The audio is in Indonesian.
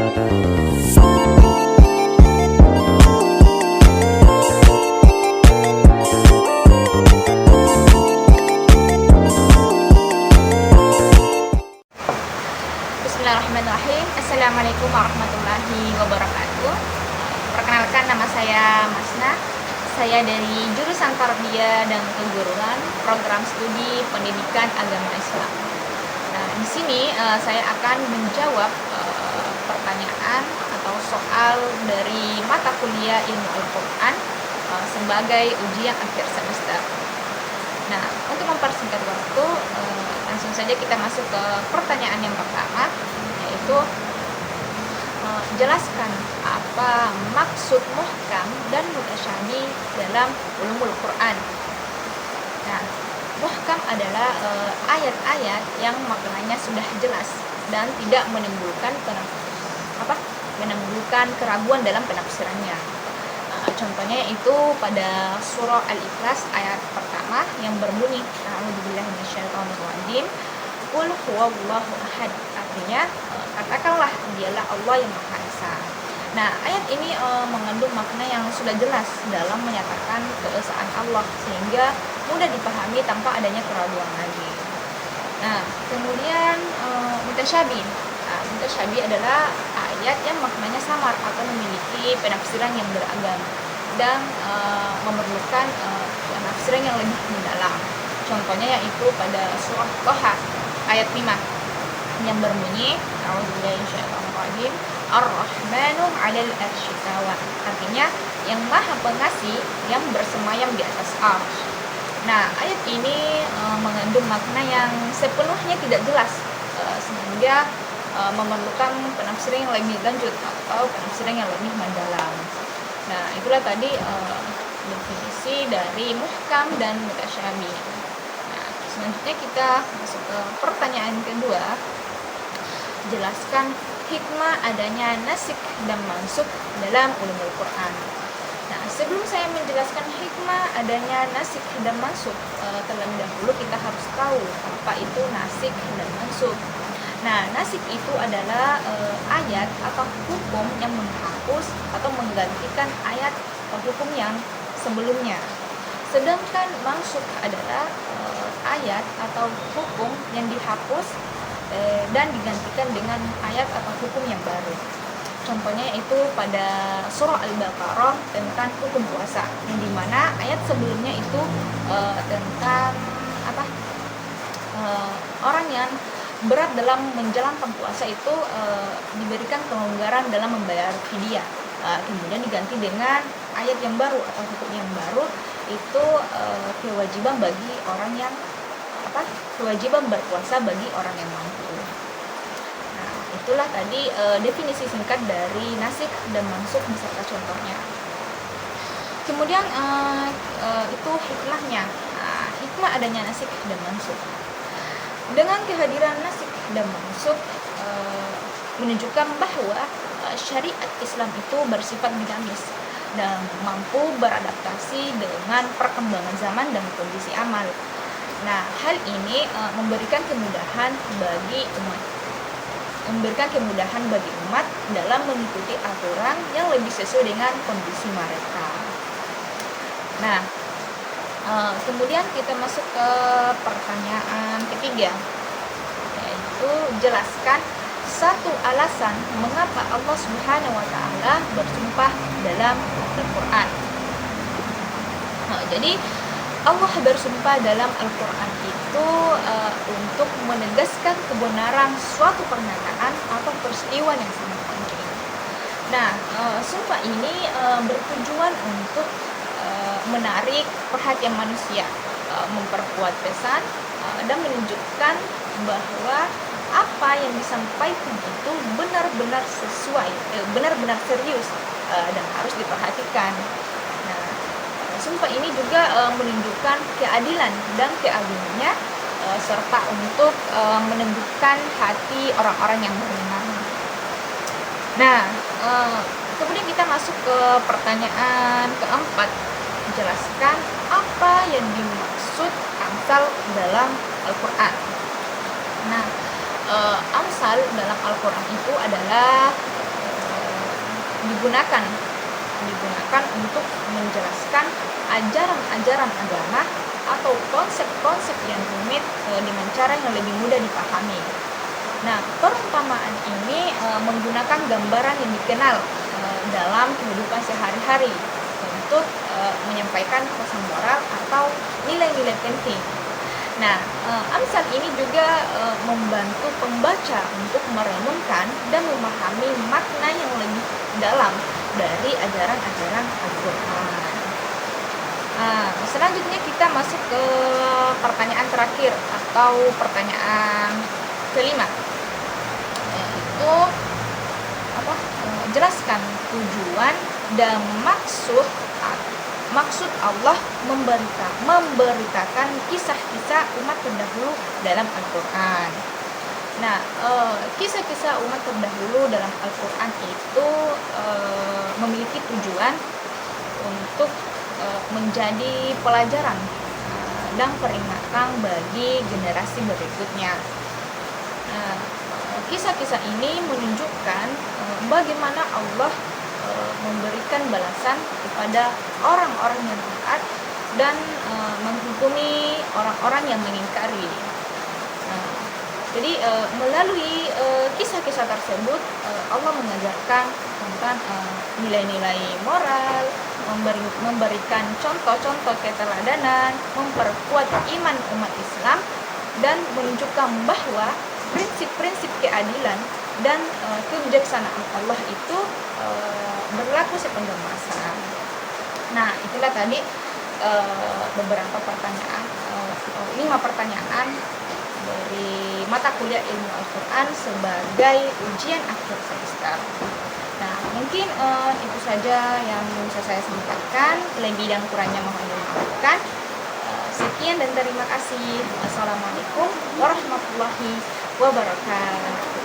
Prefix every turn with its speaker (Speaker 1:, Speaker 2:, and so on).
Speaker 1: Bismillahirrahmanirrahim. Assalamualaikum warahmatullahi wabarakatuh. Perkenalkan, nama saya Masna. Saya dari jurusan Tarbiyah dan Keguruan, program studi Pendidikan Agama Islam. Nah, di sini saya akan menjawab pertanyaan atau soal dari mata kuliah Ilmu Al-Quran sebagai ujian akhir semester. Nah, untuk mempersingkat waktu, langsung saja kita masuk ke pertanyaan yang pertama, yaitu jelaskan apa maksud muhkam dan mutasyabih dalam ulumul Quran. Nah, muhkam adalah ayat-ayat yang maknanya sudah jelas dan tidak menimbulkan keraguan dalam penafsirannya. Contohnya yaitu pada surah Al-Ikhlas ayat pertama yang berbunyi A'udzubillahi minasyaitonirrajim, Qul huwallahu ahad. Artinya, katakanlah dialah Allah yang Maha Esa. Nah, ayat ini mengandung makna yang sudah jelas dalam menyatakan keesaan Allah sehingga mudah dipahami tanpa adanya keraguan lagi. Nah, kemudian mutasyabih. Mutasyabih adalah ayat yang maknanya samar atau memiliki penafsiran yang beragam dan memerlukan penafsiran yang lebih mendalam. Contohnya yaitu pada surah Thaha ayat 5 yang berbunyi A'udzubillahi minasyaitonirrajim, Ar-Rahmanu 'alal 'arsy istawa. Artinya yang Maha Pengasih yang bersemayam di atas arsy. Nah, ayat ini mengandung makna yang sepenuhnya tidak jelas sehingga memerlukan penafsiran yang lebih lanjut atau penafsiran yang lebih mendalam. Nah, itulah tadi definisi dari muhkam dan mutasyabih. Nah, selanjutnya kita masuk ke pertanyaan kedua. Jelaskan hikmah adanya nasikh dan mansukh dalam ulumul Quran. Nah, sebelum saya menjelaskan hikmah adanya nasikh dan mansukh, terlebih dahulu kita harus tahu apa itu nasikh dan mansukh. Nah, nasikh itu adalah ayat atau hukum yang menghapus atau menggantikan ayat atau hukum yang sebelumnya. Sedangkan mansukh adalah ayat atau hukum yang dihapus dan digantikan dengan ayat atau hukum yang baru. Contohnya itu pada surah Al-Baqarah tentang hukum puasa, yang dimana ayat sebelumnya itu tentang orang yang berat dalam menjalankan puasa itu diberikan kelonggaran dalam membayar fidyah. Kemudian diganti dengan ayat yang baru atau hukum yang baru, itu kewajiban bagi orang yang kewajiban berpuasa bagi orang yang mampu. Nah, itulah tadi definisi singkat dari nasikh dan mansukh beserta contohnya. Kemudian itu hikmahnya. Hikmah adanya nasikh dan mansukh. Dengan kehadiran nasikh dan mansukh menunjukkan bahwa syariat Islam itu bersifat dinamis dan mampu beradaptasi dengan perkembangan zaman dan kondisi amal. Nah, hal ini memberikan kemudahan bagi umat dalam mengikuti aturan yang lebih sesuai dengan kondisi mereka. Nah, kemudian kita masuk ke pertanyaan ketiga, yaitu jelaskan satu alasan mengapa Allah Subhanahu wa Ta'ala bersumpah dalam Al-Quran. Nah, jadi Allah bersumpah dalam Al-Quran itu untuk menegaskan kebenaran suatu pernyataan atau peristiwa yang sangat penting. Nah, sumpah ini bertujuan untuk menarik perhatian manusia, memperkuat pesan dan menunjukkan bahwa apa yang disampaikan itu benar-benar sesuai, benar-benar serius dan harus diperhatikan. Nah, sumpah ini juga menunjukkan keadilan dan keagungannya serta untuk meneguhkan hati orang-orang yang beriman. Nah, kemudian kita masuk ke pertanyaan keempat. Jelaskan apa yang dimaksud amsal dalam Al-Quran. Nah, amsal dalam Al-Quran itu adalah digunakan untuk menjelaskan ajaran-ajaran agama atau konsep-konsep yang rumit dengan cara yang lebih mudah dipahami. Nah, perumpamaan ini menggunakan gambaran yang dikenal dalam kehidupan sehari-hari untuk menyampaikan pesan moral atau nilai-nilai penting. Nah, amsal ini juga membantu pembaca untuk merenungkan dan memahami makna yang lebih dalam dari ajaran-ajaran Al-Quran. Selanjutnya kita masuk ke pertanyaan terakhir atau pertanyaan kelima, yaitu jelaskan tujuan dan maksud Allah memberitakan kisah-kisah umat terdahulu dalam Al-Quran. Nah, kisah-kisah umat terdahulu dalam Al-Quran itu memiliki tujuan untuk menjadi pelajaran dan peringatan bagi generasi berikutnya. Kisah-kisah ini menunjukkan bagaimana Allah memberikan balasan kepada orang-orang yang taat dan menghukumi orang-orang yang mengingkari. Jadi melalui kisah-kisah tersebut Allah mengajarkan tentang nilai-nilai moral, memberikan contoh-contoh keteladanan, memperkuat iman umat Islam, dan menunjukkan bahwa prinsip-prinsip keadilan dan kebijaksanaan Allah itu berlaku sepanjang masa. Nah, itulah tadi beberapa pertanyaan, 5 pertanyaan dari mata kuliah ilmu Al-Quran sebagai ujian akhir semester. Nah, mungkin itu saja yang bisa saya sampaikan. Lebih dan kurangnya mohon dimaafkan. Sekian dan terima kasih. Assalamualaikum warahmatullahi wabarakatuh.